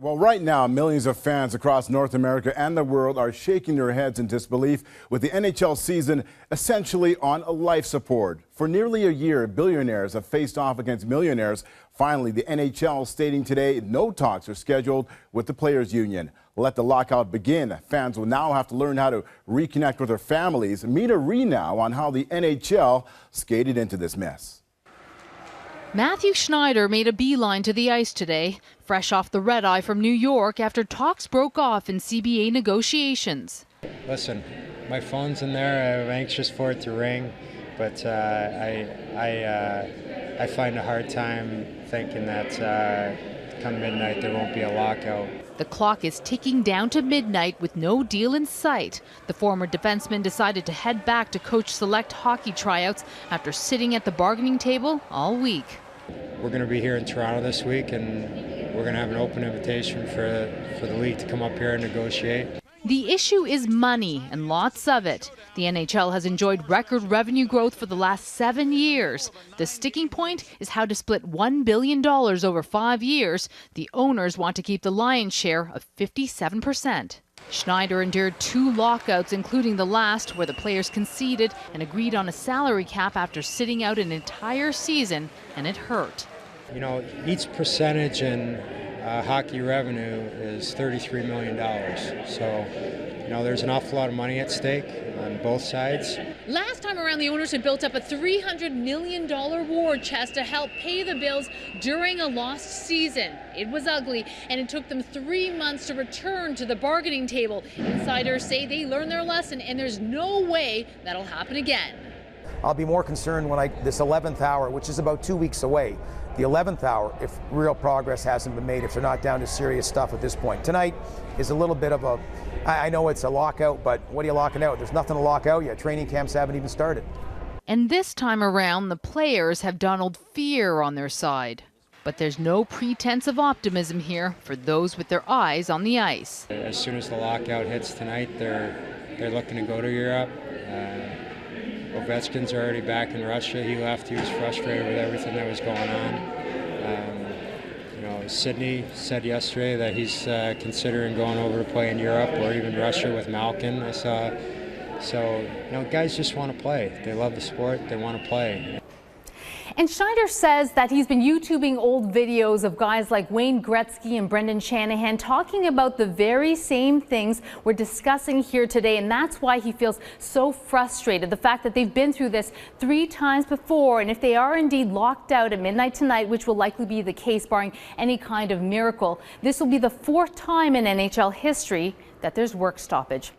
Well, right now, millions of fans across North America and the world are shaking their heads in disbelief with the NHL season essentially on life support. For nearly a year, billionaires have faced off against millionaires. Finally, the NHL stating today no talks are scheduled with the Players Union. Let the lockout begin. Fans will now have to learn how to reconnect with their families. Meet a now on how the NHL skated into this mess. Matthew Schneider made a beeline to the ice today, fresh off the red eye from New York after talks broke off in CBA negotiations. Listen, my phone's in there. I'm anxious for it to ring, but I find a hard time thinking that come midnight there won't be a lockout. The clock is ticking down to midnight with no deal in sight. The former defenseman decided to head back to coach select hockey tryouts after sitting at the bargaining table all week. We're going to be here in Toronto this week, and we're going to have an open invitation for the league to come up here and negotiate. The issue is money, and lots of it. The NHL has enjoyed record revenue growth for the last 7 years. The sticking point is how to split $1 billion over 5 years. The owners want to keep the lion's share of 57%. Schneider endured 2 lockouts, including the last, where the players conceded and agreed on a salary cap after sitting out an entire season, and it hurt. You know, each percentage in hockey revenue is $33 million. So, you know, there's an awful lot of money at stake on both sides. Last time around, the owners had built up a $300 million war chest to help pay the bills during a lost season. It was ugly, and it took them 3 months to return to the bargaining table. Insiders say they learned their lesson, and there's no way that'll happen again. I'll be more concerned when this 11th hour, which is about 2 weeks away, the 11th hour, if real progress hasn't been made, if they're not down to serious stuff at this point. Tonight is a little bit of a, I know it's a lockout, but what are you locking out? There's nothing to lock out yet. Training camps haven't even started. And this time around, the players have Donald Fear on their side. But there's no pretense of optimism here for those with their eyes on the ice. As soon as the lockout hits tonight, they're looking to go to Europe. Ovechkin's already back in Russia. He left. He was frustrated with everything that was going on. You know, Sidney said yesterday that he's considering going over to play in Europe or even Russia with Malkin. I saw. So, you know, guys just want to play. They love the sport. They want to play. And Schneider says that he's been YouTubing old videos of guys like Wayne Gretzky and Brendan Shanahan talking about the very same things we're discussing here today, and that's why he feels so frustrated. The fact that they've been through this 3 times before, and if they are indeed locked out at midnight tonight, which will likely be the case barring any kind of miracle, this will be the 4th time in NHL history that there's work stoppage.